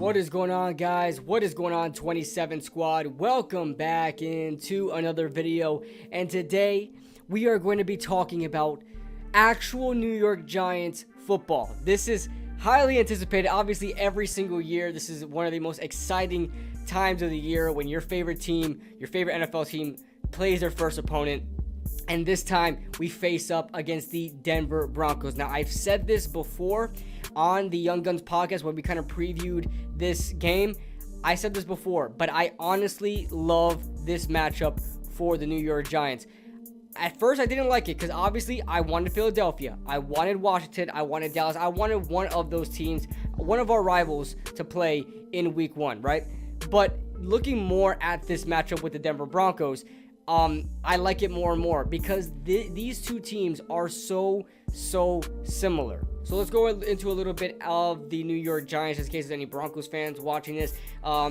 What is going on, guys? What is going on, 27 squad? Welcome back into another video, and today we are going to be talking about actual New York Giants football. This is highly anticipated. Obviously, every single year, this is one of the most exciting times of the year when your favorite team, your favorite NFL team, plays their first opponent. And this time, we face up against the Denver Broncos. Now, I've said this before on the Young Guns podcast when we kind of previewed this game. I said this before, but I honestly love this matchup for the New York Giants. At first, I didn't like it because obviously I wanted Philadelphia. I wanted Washington. I wanted Dallas. I wanted one of those teams, one of our rivals, to play in week one, right? But looking more at this matchup with the Denver Broncos, I like it more and more because these two teams are so similar. So let's go into a little bit of the New York Giants, in case there's any Broncos fans watching this.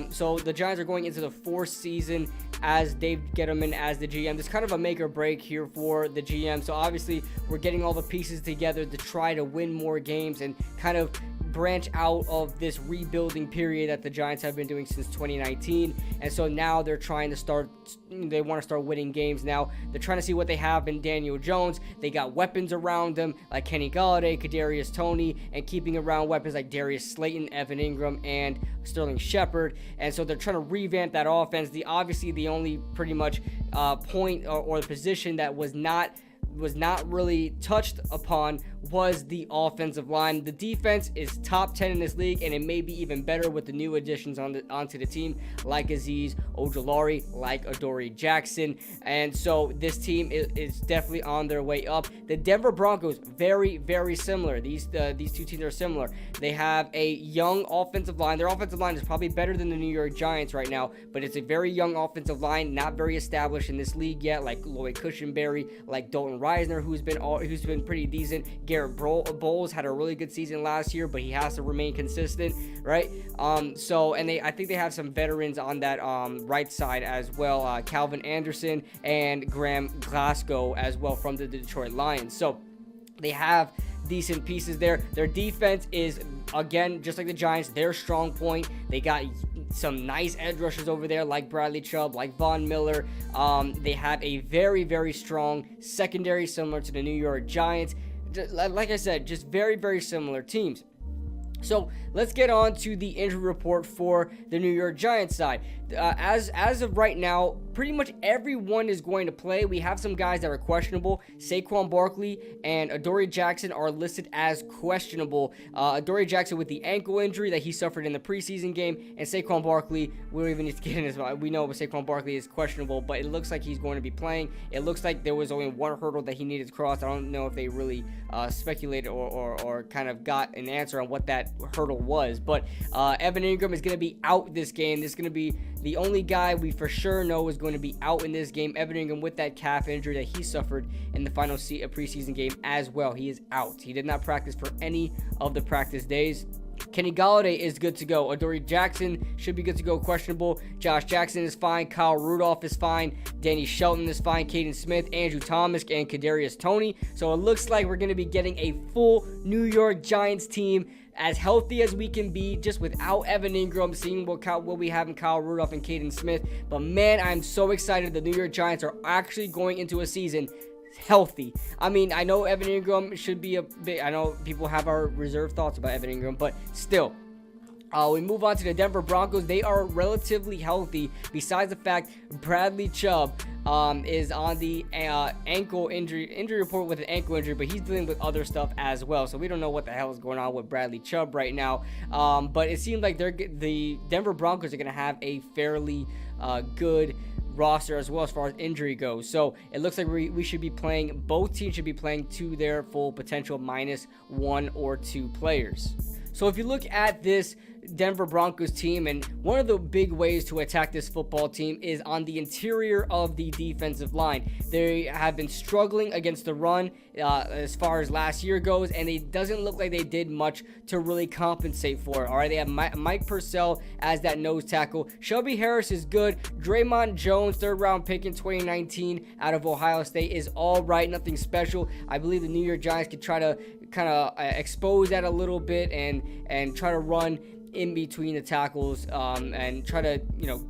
So the Giants are going into the fourth season as Dave Gettleman as the GM. This is kind of a make or break here for the GM. So obviously we're getting all the pieces together to try to win more games and kind of branch out of this rebuilding period that the Giants have been doing since 2019. And so now they're trying to start, they want to start winning games now. They're trying to see what they have in Daniel Jones. They got weapons around them like Kenny Golladay, Kadarius Toney, and keeping around weapons like Darius Slayton, Evan Ingram, and Sterling Shepard. And so they're trying to revamp that offense. Obviously the only pretty much point or the position that was not really touched upon was the offensive line. The defense is top 10 in this league, and it may be even better with the new additions onto the team, like Azeez Ojulari, like Adoree Jackson. And so this team is definitely on their way up. The Denver Broncos, very similar. These two teams are similar. They have a young offensive line. Their offensive line is probably better than the New York Giants right now, but it's a very young offensive line, not very established in this league yet, like Lloyd Cushenberry, like Dalton Reisner, who's been pretty decent. Garrett Bowles had a really good season last year, but he has to remain consistent, right? I think they have some veterans on that right side as well, Calvin Anderson and Graham Glasgow as well from the Detroit Lions. So they have decent pieces there. Their defense is, again, just like the Giants, their strong point. They got some nice edge rushers over there like Bradley Chubb, like Von Miller. They have a very strong secondary similar to the New York Giants. Like I said, just very similar teams. So let's get on to the injury report for the New York Giants side. As of right now, pretty much everyone is going to play. We have some guys that are questionable. Saquon Barkley and Adoree Jackson are listed as questionable. Adoree Jackson with the ankle injury that he suffered in the preseason game, and Saquon Barkley, we don't even need to get in his mind. We know Saquon Barkley is questionable, but it looks like he's going to be playing. It looks like there was only one hurdle that he needed to cross. I don't know if they really speculated or kind of got an answer on what that hurdle was, but Evan Ingram is going to be out this game. This is going to be the only guy we for sure know is going to be out in this game. Evan Ingram with that calf injury that he suffered in the final preseason game as well. He is out. He did not practice for any of the practice days. Kenny Golladay is good to go. Adoree Jackson should be good to go, questionable. Josh Jackson is fine. Kyle Rudolph is fine. Danny Shelton is fine. Caden Smith, Andrew Thomas, and Kadarius Toney. So it looks like we're going to be getting a full New York Giants team, as healthy as we can be, just without Evan Ingram, seeing what we have in Kyle Rudolph and Caden Smith. But man, I'm so excited the New York Giants are actually going into a season healthy. I mean, I know Evan Ingram should be a bit, I know people have our reserve thoughts about Evan Ingram, but still. We move on to the Denver Broncos. They are relatively healthy, besides the fact Bradley Chubb is on the ankle injury report with an ankle injury, but he's dealing with other stuff as well. So we don't know what the hell is going on with Bradley Chubb right now. But it seems like the Denver Broncos are going to have a fairly good roster as well as far as injury goes. So it looks like we should be playing, both teams should be playing to their full potential minus 1 or 2 players. So if you look at this Denver Broncos team, and one of the big ways to attack this football team is on the interior of the defensive line. They have been struggling against the run as far as last year goes, and it doesn't look like they did much to really compensate for it. All right, they have Mike Purcell as that nose tackle. Shelby Harris is good. Draymond Jones, third round pick in 2019 out of Ohio State, is all right, nothing special. I believe the New York Giants could try to kind of expose that a little bit and try to run in between the tackles, and try to,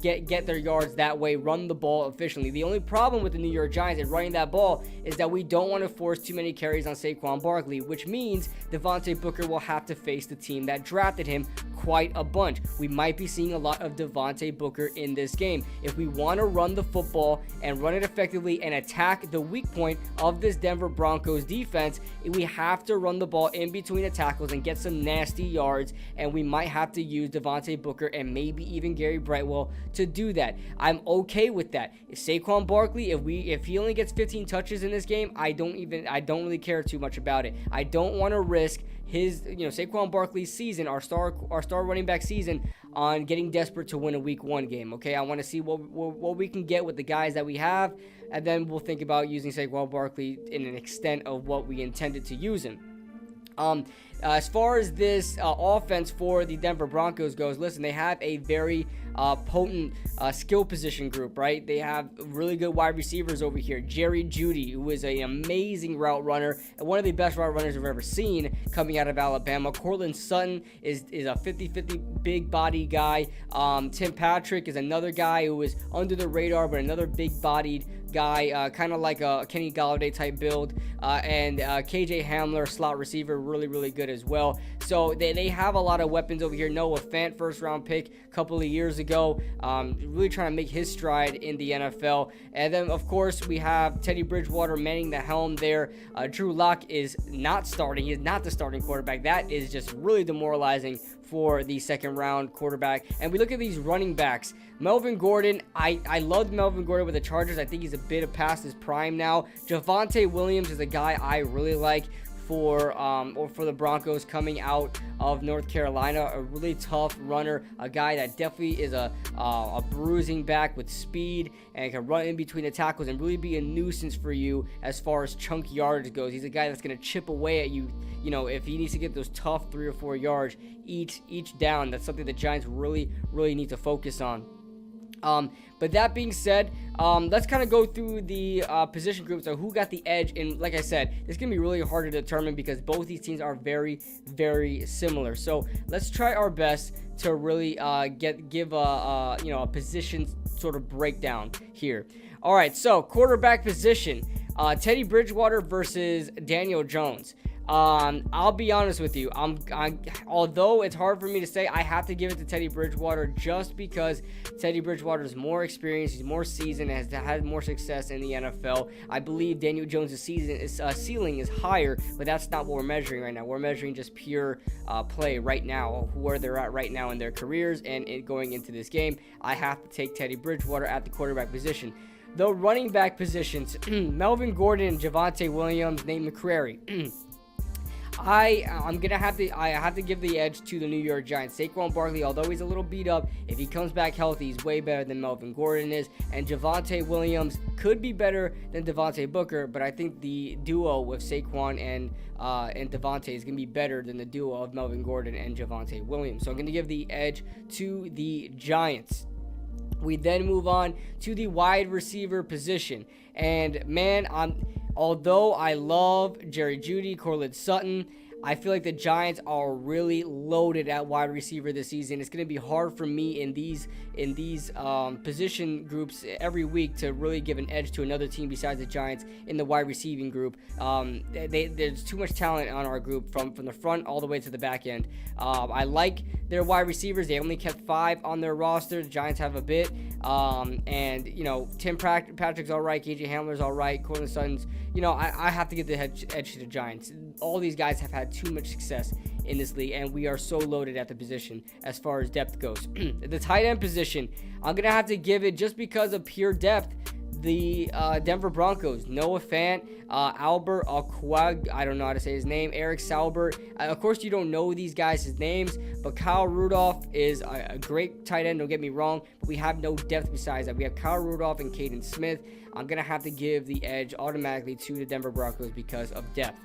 get their yards that way, run the ball efficiently. The only problem with the New York Giants in running that ball is that we don't want to force too many carries on Saquon Barkley, which means Devontae Booker will have to face the team that drafted him quite a bunch. We might be seeing a lot of Devontae Booker in this game. If we want to run the football and run it effectively and attack the weak point of this Denver Broncos defense, we have to run the ball in between the tackles and get some nasty yards, and we might have to use Devontae Booker and maybe even Gary Brightwell to do that. I'm okay with that. Saquon Barkley, if he only gets 15 touches in this game, I don't really care too much about it. I don't want to risk his, Saquon Barkley's season, our star running back season, on getting desperate to win a week 1 game. Okay, I want to see what we can get with the guys that we have, and then we'll think about using Saquon Barkley in an extent of what we intended to use him. As far as this offense for the Denver Broncos goes, listen, they have a very potent skill position group, right? They have really good wide receivers over here. Jerry Jeudy, who is an amazing route runner and one of the best route runners I've ever seen coming out of Alabama. Courtland Sutton is a 50-50 big body guy. Tim Patrick is another guy who is under the radar, but another big-bodied guy, kind of like a Kenny Golladay type build, and KJ Hamler, slot receiver, really good as well. So they have a lot of weapons over here. Noah Fant, first round pick a couple of years ago, really trying to make his stride in the NFL. And then of course we have Teddy Bridgewater manning the helm there. Drew Lock is not starting. He is not the starting quarterback. That is just really demoralizing for the second round quarterback. And we look at these running backs. Melvin Gordon, I loved Melvin Gordon with the Chargers. I think he's a bit past his prime now. Javonte Williams is a guy I really like for the Broncos coming out of North Carolina. A really tough runner, a guy that definitely is a bruising back with speed and can run in between the tackles and really be a nuisance for you as far as chunk yardage goes. He's a guy that's going to chip away at you, if he needs to get those tough 3 or 4 yards each down. That's something the Giants really need to focus on. But that being said, let's kind of go through the position groups of who got the edge. And like I said, it's going to be really hard to determine because both these teams are very similar. So let's try our best to really give a position sort of breakdown here. All right, so quarterback position, Teddy Bridgewater versus Daniel Jones. I'll be honest with you. Although it's hard for me to say, I have to give it to Teddy Bridgewater just because Teddy Bridgewater is more experienced, he's more seasoned, has had more success in the NFL. I believe Daniel Jones' ceiling is higher, but that's not what we're measuring right now. We're measuring just pure play right now, where they're at right now in their careers and going into this game. I have to take Teddy Bridgewater at the quarterback position. The running back positions, Melvin Gordon and Javonte Williams, Nate McCrary. I have to give the edge to the New York Giants. Saquon Barkley, although he's a little beat up, if he comes back healthy, he's way better than Melvin Gordon is. And Javonte Williams could be better than Devontae Booker, but I think the duo with Saquon and Devontae is going to be better than the duo of Melvin Gordon and Javonte Williams. So I'm going to give the edge to the Giants. We then move on to the wide receiver position. And man, although I love Jerry Jeudy, Courtland Sutton, I feel like the Giants are really loaded at wide receiver this season. It's going to be hard for me in these position groups every week to really give an edge to another team besides the Giants in the wide receiving group. There's too much talent on our group from the front all the way to the back end. I like their wide receivers. They only kept 5 on their roster. The Giants have a bit. Tim Patrick's all right. KJ Hamler's all right. Courtland Sutton's, I have to give the edge to the Giants. All these guys have had too much success in this league, and we are so loaded at the position as far as depth goes. The tight end position, I'm going to have to give it, just because of pure depth, the Denver Broncos. Noah Fant, Albert Okwug, I don't know how to say his name, Eric Saubert. Of course, you don't know these guys' names, but Kyle Rudolph is a great tight end, don't get me wrong, but we have no depth besides that. We have Kyle Rudolph and Caden Smith. I'm going to have to give the edge automatically to the Denver Broncos because of depth.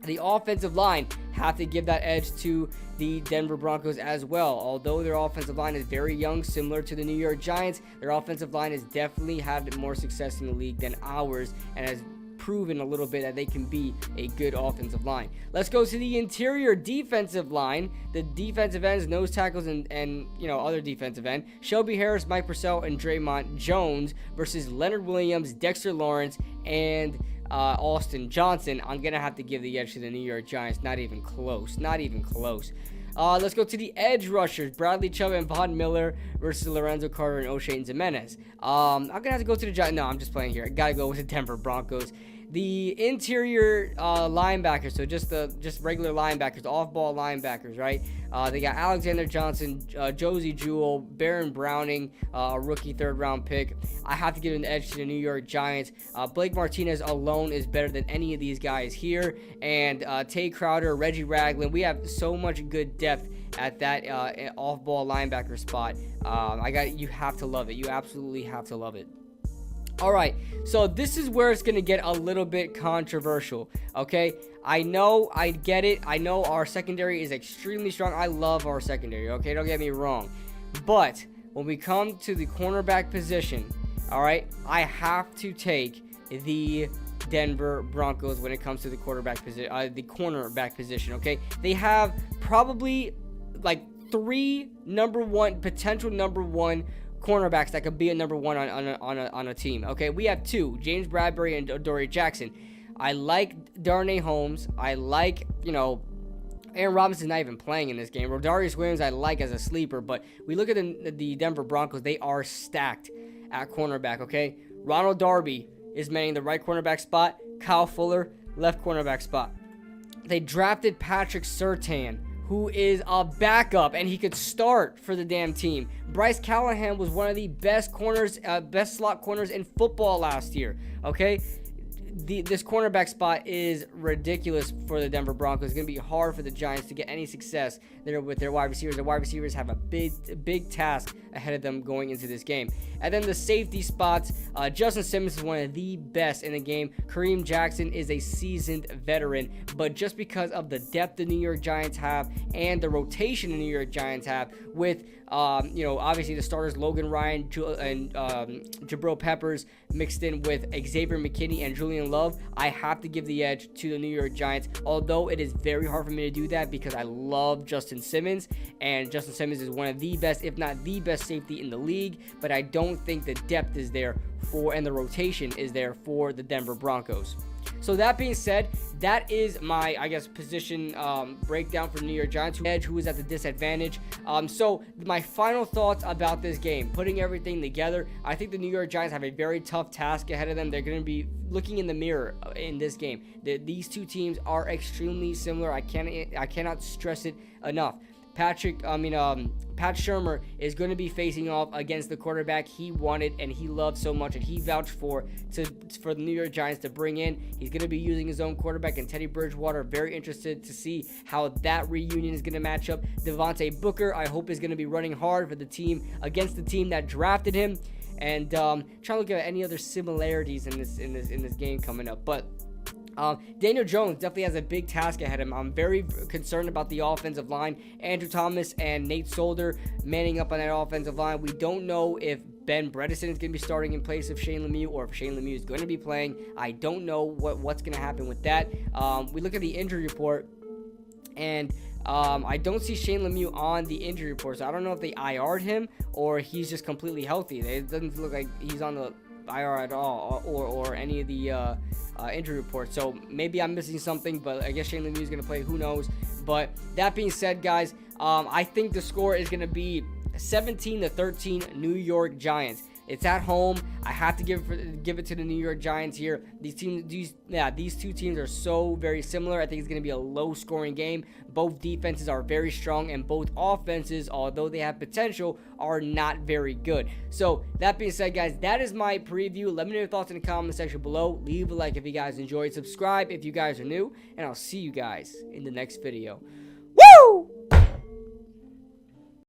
The offensive line, have to give that edge to the Denver Broncos as well. Although their offensive line is very young, similar to the New York Giants, their offensive line has definitely had more success in the league than ours and has proven a little bit that they can be a good offensive line. Let's go to the interior defensive line. The defensive ends, nose tackles, and other defensive end. Shelby Harris, Mike Purcell, and Draymond Jones versus Leonard Williams, Dexter Lawrence, and Austin Johnson. I'm going to have to give the edge to the New York Giants. Not even close. Not even close. Let's go to the edge rushers. Bradley Chubb and Von Miller versus Lorenzo Carter and O'Shane Jimenez. I'm going to have to go to the Giants. No, I'm just playing here. I got to go with the Denver Broncos. The interior linebackers, so just regular linebackers, off-ball linebackers, right? They got Alexander Johnson, Josie Jewell, Baron Browning, a rookie third-round pick. I have to give an edge to the New York Giants. Blake Martinez alone is better than any of these guys here. And Tay Crowder, Reggie Ragland. We have so much good depth at that off-ball linebacker spot. You have to love it. You absolutely have to love it. All right, so this is where it's going to get a little bit controversial, okay? I know, I get it. I know our secondary is extremely strong. I love our secondary, okay? Don't get me wrong. But when we come to the cornerback position, all right, I have to take the Denver Broncos when it comes to the cornerback position, okay? They have probably like 3 potential number one cornerbacks that could be a number one on a team. Okay, we have 2, James Bradbury and Adoree Jackson. I like Darnay Holmes. I like, Aaron Robinson's not even playing in this game. Rodarius Williams I like as a sleeper, but we look at the Denver Broncos. They are stacked at cornerback, okay? Ronald Darby is manning the right cornerback spot. Kyle Fuller, left cornerback spot. They drafted Patrick Surtain, who is a backup, and he could start for the damn team. Bryce Callahan was one of the best slot corners in football last year, okay? This cornerback spot is ridiculous for the Denver Broncos. It's going to be hard for the Giants to get any success there with their wide receivers. The wide receivers have a big task ahead of them going into this game. And then the safety spots, Justin Simmons is one of the best in the game. Kareem Jackson is a seasoned veteran, but just because of the depth the New York Giants have and the rotation the New York Giants have with, obviously the starters Logan Ryan and Jabril Peppers mixed in with Xavier McKinney and Julian Love, I have to give the edge to the New York Giants, although it is very hard for me to do that because I love Justin Simmons, and Justin Simmons is one of the best, if not the best safety in the league, but I don't think the depth is there and the rotation is there for the Denver Broncos. So that being said, that is my, position breakdown for the New York Giants. Edge, who is at the disadvantage. So my final thoughts about this game, putting everything together, I think the New York Giants have a very tough task ahead of them. They're going to be looking in the mirror in this game. These two teams are extremely similar. I cannot stress it enough. Pat Shurmur is going to be facing off against the quarterback he wanted and he loved so much and he vouched for the New York Giants to bring in. He's going to be using his own quarterback and Teddy Bridgewater. Very interested to see how that reunion is going to match up. Devontae Booker, I hope, is going to be running hard for the team against the team that drafted him. And trying to look at any other similarities in this game coming up, but. Daniel Jones definitely has a big task ahead of him. I'm very concerned about the offensive line. Andrew Thomas and Nate Solder manning up on that offensive line. We don't know if Ben Bredesen is going to be starting in place of Shane Lemieux or if Shane Lemieux is going to be playing. I don't know what's going to happen with that. We look at the injury report, and I don't see Shane Lemieux on the injury report, so I don't know if they IR'd him or he's just completely healthy. It doesn't look like he's on the IR at all or any of the injury reports, so maybe I'm missing something, but I guess Shane Lemieux is going to play, who knows. But that being said, guys, I think the score is going to be 17-13 New York Giants. It's at home. I have to give it to the New York Giants here. These two teams are so very similar. I think it's going to be a low-scoring game. Both defenses are very strong, and both offenses, although they have potential, are not very good. So that being said, guys, that is my preview. Let me know your thoughts in the comment section below. Leave a like if you guys enjoyed. Subscribe if you guys are new, and I'll see you guys in the next video. Woo!